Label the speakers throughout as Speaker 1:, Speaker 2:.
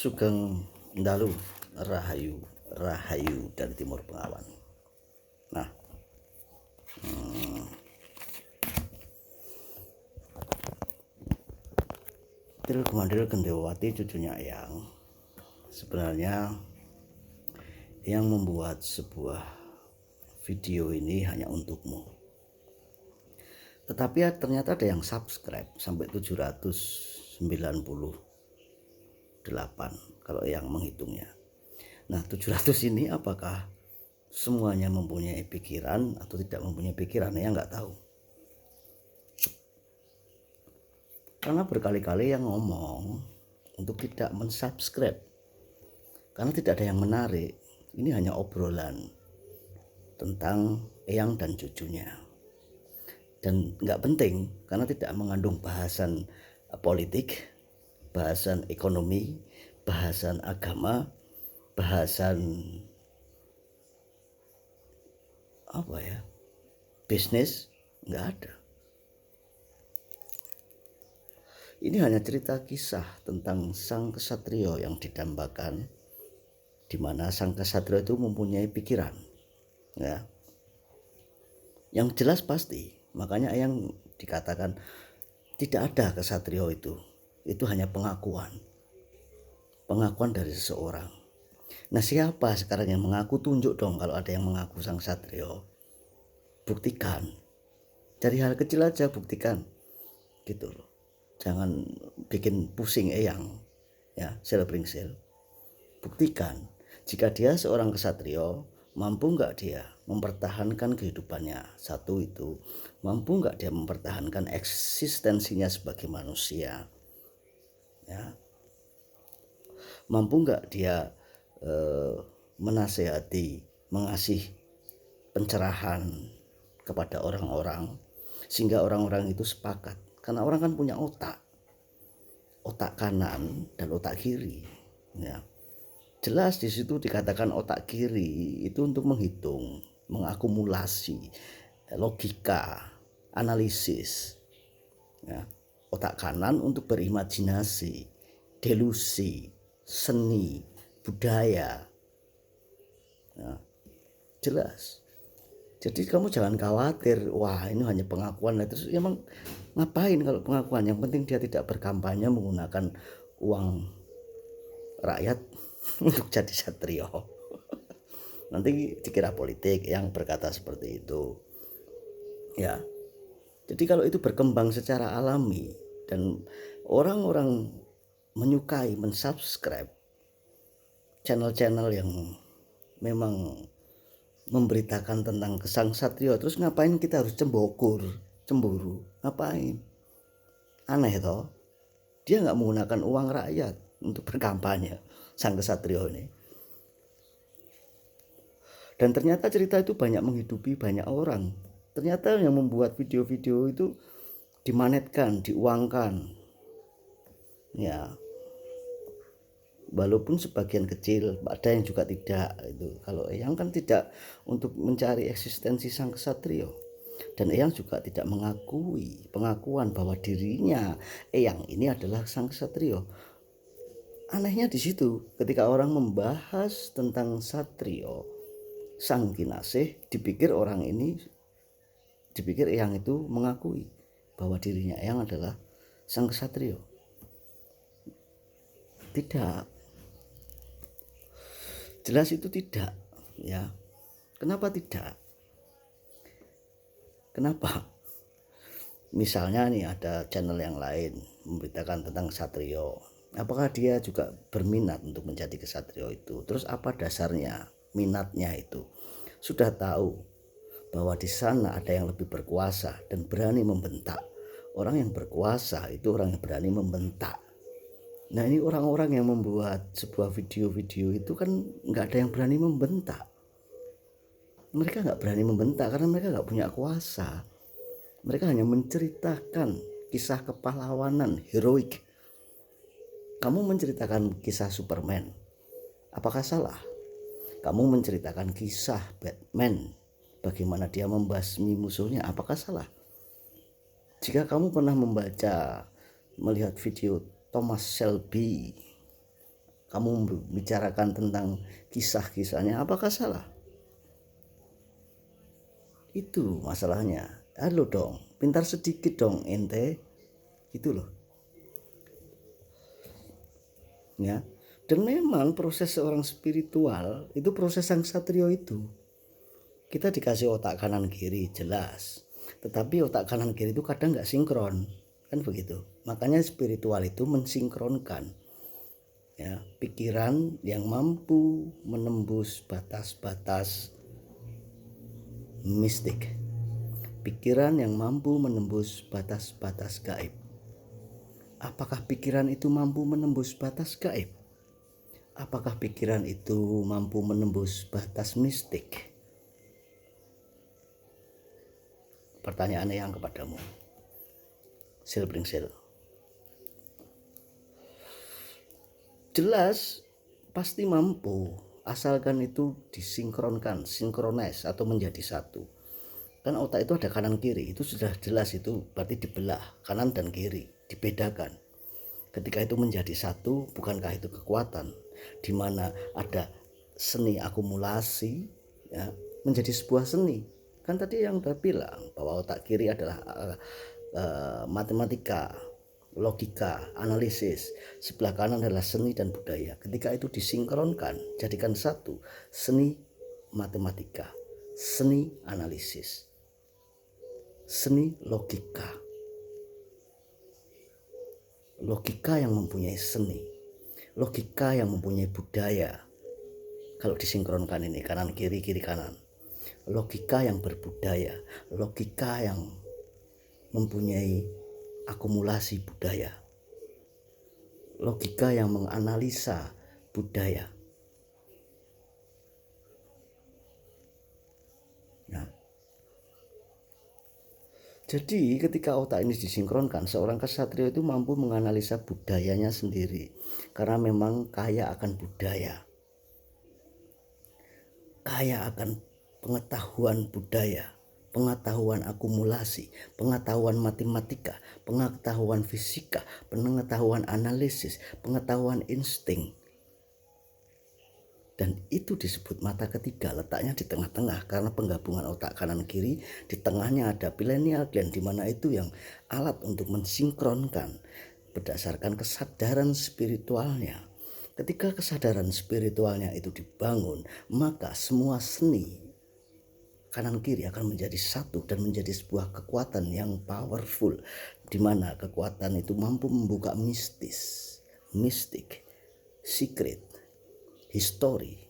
Speaker 1: Sugeng Ndalu Rahayu Rahayu dari Timur Bengawan. Nah, Til Gumandil Gendewati cucunya Eyang. Sebenarnya yang membuat sebuah video ini hanya untukmu. Tetapi ternyata ada yang subscribe sampai 798 kalau yang menghitungnya. Nah, 700 ini apakah semuanya mempunyai pikiran atau tidak mempunyai pikiran? Ya nggak tahu. Karena berkali-kali yang ngomong untuk tidak mensubscribe karena tidak ada yang menarik. Ini hanya obrolan tentang Eyang dan cucunya, dan nggak penting karena tidak mengandung bahasan politik, bahasan ekonomi, bahasan agama, bahasan bisnis, nggak ada. Ini hanya cerita kisah tentang sang kesatrio yang didambakan, di mana sang kesatrio itu mempunyai pikiran, ya. Yang jelas pasti, makanya yang dikatakan tidak ada kesatrio itu hanya pengakuan dari seseorang. Nah, siapa sekarang yang mengaku? Tunjuk dong kalau ada yang mengaku sang kesatrio. Buktikan, dari hal kecil aja buktikan, gitu loh. Jangan bikin pusing Eyang, ya, sel. Buktikan jika dia seorang kesatrio, mampu nggak dia mempertahankan kehidupannya. Satu itu, mampu nggak dia mempertahankan eksistensinya sebagai manusia, ya. Mampu nggak dia menasehati, mengasih pencerahan kepada orang-orang sehingga orang-orang itu sepakat. Karena orang kan punya otak kanan dan otak kiri, ya. Jelas di situ dikatakan otak kiri itu untuk menghitung, mengakumulasi, logika, analisis, ya. Otak kanan untuk berimajinasi, delusi, seni, budaya, ya. Jelas. Jadi kamu jangan khawatir, wah ini hanya pengakuan. Terus emang ngapain kalau pengakuan? Yang penting dia tidak berkampanye menggunakan uang rakyat untuk jadi satrio. Nanti dikira politik yang berkata seperti itu, ya. Jadi kalau itu berkembang secara alami dan orang-orang menyukai, mensubscribe channel-channel yang memang memberitakan tentang sang satrio, terus ngapain kita harus cemburu? Ngapain? Aneh toh. Dia nggak menggunakan uang rakyat untuk berkampanye, sang kesatrio ini. Dan ternyata cerita itu banyak menghidupi banyak orang. Ternyata yang membuat video-video itu dimanetkan, diuangkan, ya. Walaupun sebagian kecil, ada yang juga tidak. Itu kalau Eyang kan tidak untuk mencari eksistensi sang kesatrio, dan Eyang juga tidak mengakui pengakuan bahwa dirinya Eyang ini adalah sang kesatrio. Anehnya di situ, ketika orang membahas tentang satrio, sang kinasih, dipikir Eyang itu mengakui bahwa dirinya Eyang adalah sang kesatrio. Tidak. Jelas itu tidak, ya. Kenapa tidak? Kenapa? Misalnya nih ada channel yang lain memberitakan tentang satrio. Apakah dia juga berminat untuk menjadi kesatrio itu? Terus apa dasarnya minatnya itu? Sudah tahu bahwa di sana ada yang lebih berkuasa dan berani membentak. Orang yang berkuasa itu orang yang berani membentak. Nah, ini orang-orang yang membuat sebuah video-video itu kan nggak ada yang berani membentak. Mereka nggak berani membentak karena mereka nggak punya kuasa. Mereka hanya menceritakan kisah kepahlawanan heroik. Kamu menceritakan kisah Superman, apakah salah? Kamu menceritakan kisah Batman, bagaimana dia membasmi musuhnya, apakah salah? Jika kamu pernah melihat video Thomas Shelby kamu membicarakan tentang kisah-kisahnya, apakah salah? Itu masalahnya. Halo dong, pintar sedikit dong ente, gitu loh. Ya, dan memang proses seorang spiritual itu proses sang satrio itu. Kita dikasih otak kanan kiri jelas, tetapi otak kanan kiri itu kadang nggak sinkron, kan begitu. Makanya spiritual itu mensinkronkan, ya, pikiran yang mampu menembus batas-batas mistik, pikiran yang mampu menembus batas-batas gaib. Apakah pikiran itu mampu menembus batas gaib? Apakah pikiran itu mampu menembus batas mistik? Pertanyaannya yang kepadamu, sil bring sil. Jelas pasti mampu, asalkan itu disinkronkan, sinkronize atau menjadi satu. Kan otak itu ada kanan kiri, itu sudah jelas, itu berarti dibelah kanan dan kiri, dibedakan. Ketika itu menjadi satu, bukankah itu kekuatan di mana ada seni akumulasi, ya, menjadi sebuah seni. Kan tadi yang udah bilang bahwa otak kiri adalah matematika, logika, analisis, sebelah kanan adalah seni dan budaya. Ketika itu disinkronkan, jadikan satu, seni matematika, seni analisis, seni logika. Logika yang mempunyai seni, logika yang mempunyai budaya. Kalau disinkronkan ini kanan kiri, kiri kanan, logika yang berbudaya, logika yang mempunyai akumulasi budaya, logika yang menganalisa budaya. Nah, jadi ketika otak ini disinkronkan, seorang kesatria itu mampu menganalisa budayanya sendiri, karena memang kaya akan budaya, kaya akan pengetahuan budaya, pengetahuan akumulasi, pengetahuan matematika, pengetahuan fisika, pengetahuan analisis, pengetahuan insting. Dan itu disebut mata ketiga, letaknya di tengah-tengah karena penggabungan otak kanan kiri. Di tengahnya ada pineal gland, di mana itu yang alat untuk mensinkronkan berdasarkan kesadaran spiritualnya. Ketika kesadaran spiritualnya itu dibangun, maka semua seni kanan kiri akan menjadi satu dan menjadi sebuah kekuatan yang powerful, di mana kekuatan itu mampu membuka mistis, mistik, secret, history.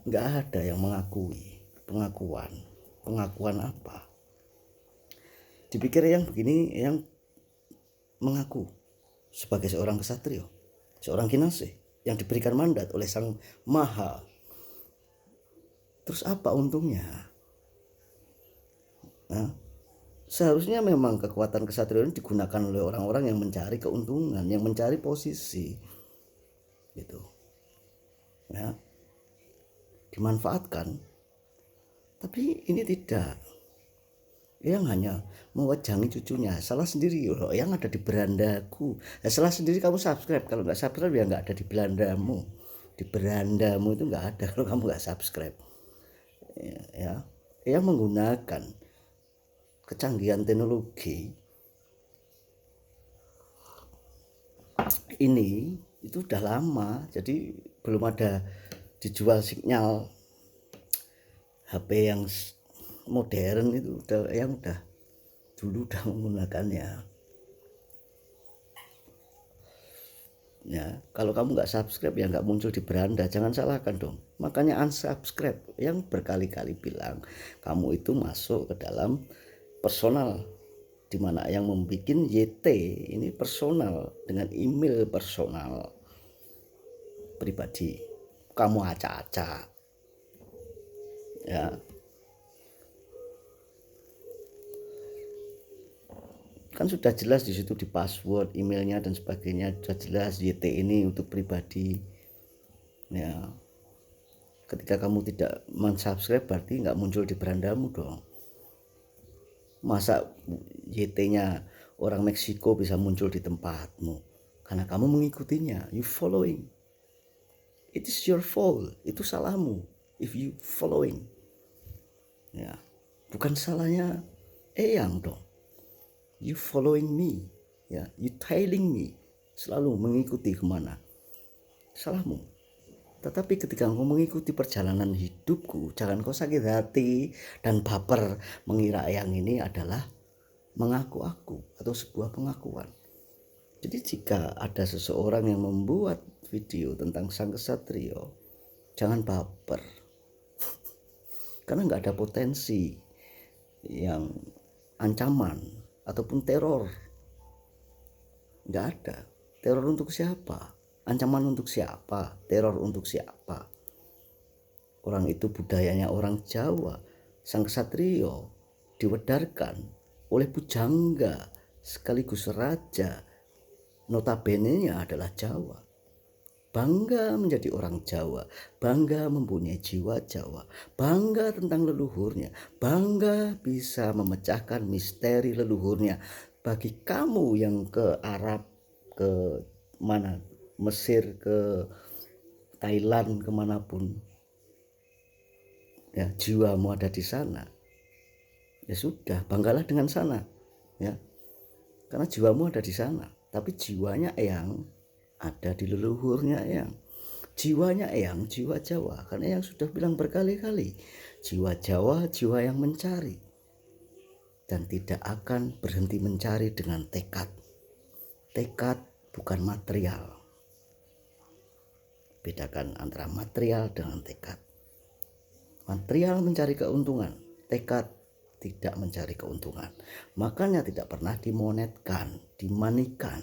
Speaker 1: Nggak ada yang mengakui pengakuan apa? Dipikir yang begini yang mengaku sebagai seorang kesatrio, seorang kinase yang diberikan mandat oleh Sang Maha. Terus apa untungnya? Nah, seharusnya memang kekuatan kesatria ini digunakan oleh orang-orang yang mencari keuntungan, yang mencari posisi, gitu, ya, dimanfaatkan. Tapi ini tidak. Yang hanya mewajangi cucunya, salah sendiri loh, yang ada di berandaku. Salah sendiri kamu subscribe, kalau nggak subscribe ya nggak ada di berandamu. Di berandamu itu nggak ada kalau kamu nggak subscribe. Ya, yang menggunakan kecanggihan teknologi ini itu udah lama, jadi belum ada dijual sinyal HP yang modern itu udah dulu udah menggunakannya. Ya, kalau kamu nggak subscribe ya nggak muncul di beranda, jangan salahkan dong. Makanya unsubscribe, yang berkali-kali bilang kamu itu masuk ke dalam personal, dimana yang membuat YT ini personal dengan email personal pribadi, kamu acak-acak, ya. Kan sudah jelas di situ, di password emailnya dan sebagainya sudah jelas YT ini untuk pribadi, ya. Ketika kamu tidak mensubscribe berarti nggak muncul di berandamu dong. Masa YT-nya orang Meksiko bisa muncul di tempatmu karena kamu mengikutinya, you following. It is your fault, itu salahmu if you following. Ya, bukan salahnya Eyang dong. You following me, ya, you tailing me, selalu mengikuti kemana. Salahmu. Tetapi ketika engkau mengikuti perjalanan hidupku, jangan kau sakit hati dan baper mengira yang ini adalah mengaku aku atau sebuah pengakuan. Jadi jika ada seseorang yang membuat video tentang sang kesatrio, jangan baper. Karena nggak ada potensi yang ancaman ataupun teror. Nggak ada. Teror untuk siapa? Ancaman untuk siapa? Teror untuk siapa? Orang itu budayanya orang Jawa. Sang kesatrio diwedarkan oleh pujangga sekaligus raja. Notabene-nya adalah Jawa. Bangga menjadi orang Jawa, bangga mempunyai jiwa Jawa, bangga tentang leluhurnya, bangga bisa memecahkan misteri leluhurnya. Bagi kamu yang ke Arab, ke mana, Mesir, ke Thailand, kemanapun, ya, jiwamu ada di sana, ya sudah, banggalah dengan sana, ya, karena jiwamu ada di sana. Tapi jiwanya Eyang ada di leluhurnya Eyang. Jiwanya Eyang jiwa Jawa, karena Eyang sudah bilang berkali-kali, jiwa Jawa jiwa yang mencari dan tidak akan berhenti mencari dengan tekad. Tekad bukan material. Bedakan antara material dengan tekad. Material mencari keuntungan, tekad tidak mencari keuntungan. Makanya tidak pernah dimonetkan, dimanikan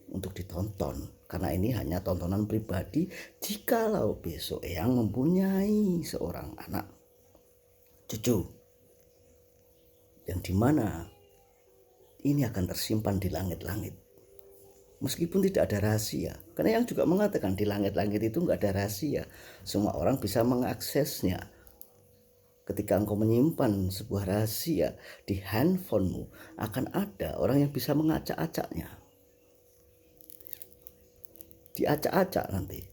Speaker 1: untuk ditonton. Karena ini hanya tontonan pribadi. Jikalau besok Eyang mempunyai seorang anak cucu yang dimana ini akan tersimpan di langit-langit. Meskipun tidak ada rahasia, karena yang juga mengatakan di langit-langit itu nggak ada rahasia, semua orang bisa mengaksesnya. Ketika engkau menyimpan sebuah rahasia di handphonemu, akan ada orang yang bisa mengacak-acaknya, diacak-acak nanti.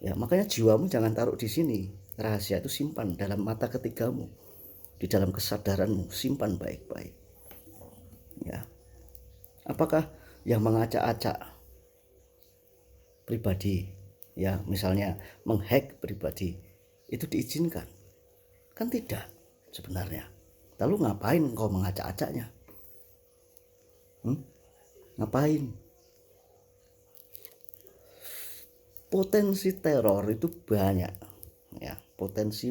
Speaker 1: Ya, makanya jiwamu jangan taruh di sini. Rahasia itu simpan dalam mata ketigamu, di dalam kesadaranmu, simpan baik-baik. Ya, apakah yang mengacak-acak pribadi, ya misalnya menghack pribadi, itu diizinkan? Kan tidak sebenarnya. Lalu ngapain kau mengacak-acaknya? Ngapain? Potensi teror itu banyak, ya, potensi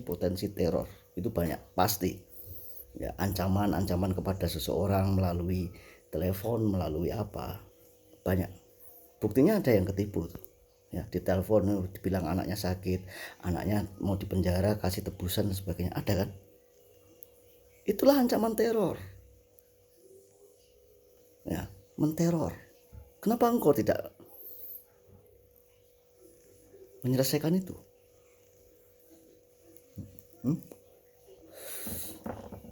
Speaker 1: teror itu banyak pasti. Ya, ancaman kepada seseorang melalui telepon, melalui apa, banyak. Buktinya ada yang ketipu tuh. Ya, di telepon dibilang anaknya sakit, anaknya mau dipenjara, kasih tebusan dan sebagainya, ada kan? Itulah ancaman teror. Ya, menteror. Kenapa engkau tidak menyelesaikan itu?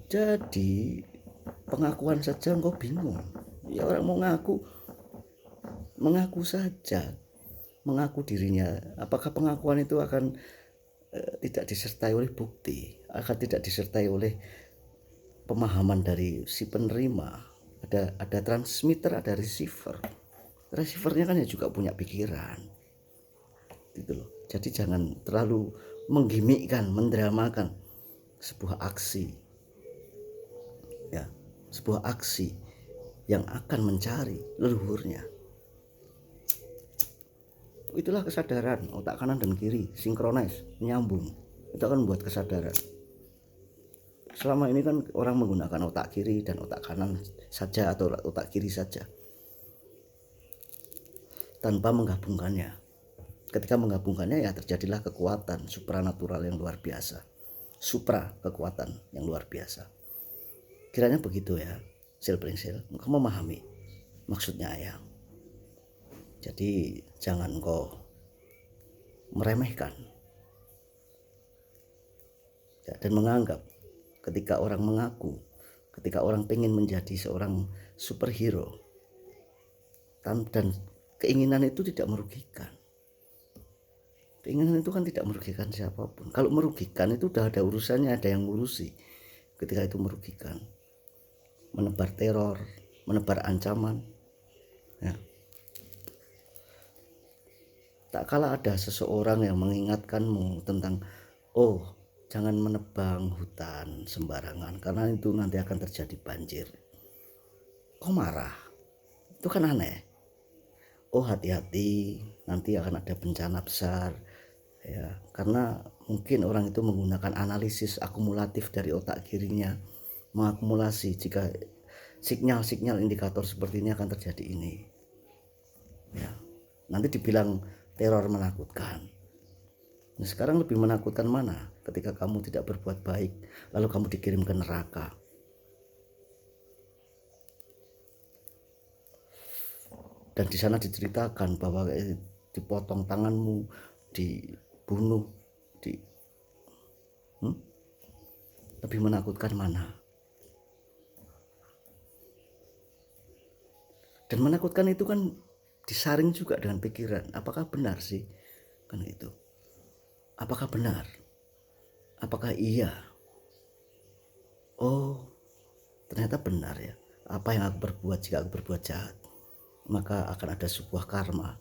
Speaker 1: Jadi pengakuan saja engkau bingung. Ya, orang mau mengaku saja, mengaku dirinya. Apakah pengakuan itu akan tidak disertai oleh bukti, akan tidak disertai oleh pemahaman dari si penerima? Ada transmitter, ada receiver. Receivernya kan ya juga punya pikiran, gitu loh. Jadi jangan terlalu menggimikkan, mendramakan sebuah aksi, ya, sebuah aksi yang akan mencari leluhurnya. Itulah kesadaran, otak kanan dan kiri sinkronis, nyambung. Itu akan membuat kesadaran. Selama ini kan orang menggunakan otak kiri dan otak kanan saja atau otak kiri saja, tanpa menggabungkannya. Ketika menggabungkannya, ya terjadilah kekuatan supranatural yang luar biasa. Kekuatan yang luar biasa. Kiranya begitu ya, Silpringsil. Engkau memahami maksudnya Eyang. Jadi jangan kau meremehkan, ya, dan menganggap ketika orang mengaku ketika orang pengen menjadi seorang superhero dan keinginan itu tidak merugikan. Keinginan itu kan tidak merugikan siapapun. Kalau merugikan itu udah ada urusannya, ada yang ngurusi. Ketika itu merugikan, menebar teror, menebar ancaman, ya. Tak kala ada seseorang yang mengingatkanmu tentang, oh jangan menebang hutan sembarangan karena itu nanti akan terjadi banjir. Kok marah? Itu kan aneh. Oh hati-hati, nanti akan ada bencana besar, ya, karena mungkin orang itu menggunakan analisis akumulatif dari otak kirinya, mengakumulasi jika sinyal-sinyal indikator seperti ini akan terjadi ini, ya. Nanti dibilang teror menakutkan. Nah, sekarang lebih menakutkan mana? Ketika kamu tidak berbuat baik lalu kamu dikirim ke neraka. Dan di sana diceritakan bahwa dipotong tanganmu, dibunuh, lebih menakutkan mana? Dan menakutkan itu kan disaring juga dengan pikiran. Apakah benar sih? Kan itu. Apakah benar? Apakah iya? Oh, ternyata benar ya. Apa yang aku perbuat jika aku berbuat jahat? Maka akan ada sebuah karma,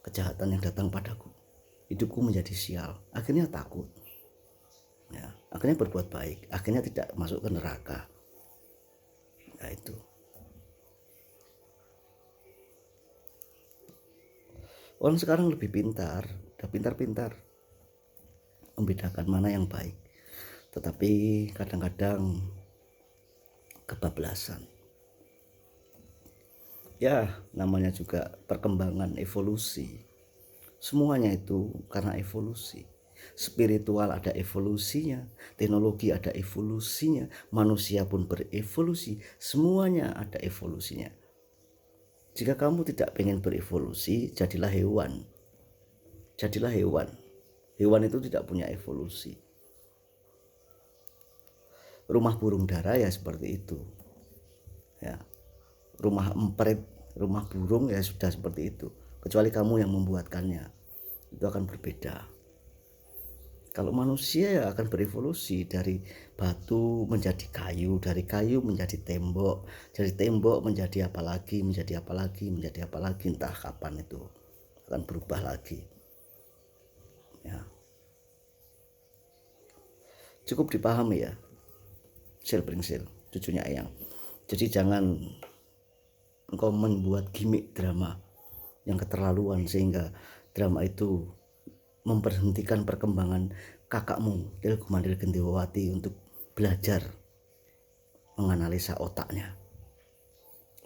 Speaker 1: kejahatan yang datang padaku. Hidupku menjadi sial. Akhirnya takut. Ya, akhirnya berbuat baik. Akhirnya tidak masuk ke neraka. Nah itu. Orang sekarang lebih pintar, udah pintar-pintar membedakan mana yang baik. Tetapi kadang-kadang kebablasan. Ya, namanya juga perkembangan evolusi. Semuanya itu karena evolusi. Spiritual ada evolusinya, teknologi ada evolusinya, manusia pun berevolusi, semuanya ada evolusinya. Jika kamu tidak ingin berevolusi, jadilah hewan. Jadilah hewan. Hewan itu tidak punya evolusi. Rumah burung dara ya seperti itu. Ya. Rumah emprit, rumah burung ya sudah seperti itu. Kecuali kamu yang membuatkannya, itu akan berbeda. Kalau manusia ya akan berevolusi dari batu menjadi kayu, dari kayu menjadi tembok, dari tembok menjadi apa lagi, menjadi apa lagi, menjadi apa lagi, entah kapan itu akan berubah lagi. Ya. Cukup dipahami ya, sil pringsil, cucunya Eyang. Jadi jangan engkau membuat gimmick drama yang keterlaluan sehingga drama itu memberhentikan perkembangan kakakmu Til Gumandhir Gendewati untuk belajar menganalisa otaknya,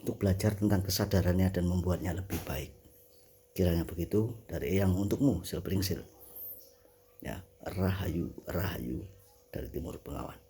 Speaker 1: untuk belajar tentang kesadarannya dan membuatnya lebih baik. Kiranya begitu dari Eyang untukmu, sil pringsil. Ya, rahayu, rahayu dari Timur Bengawan.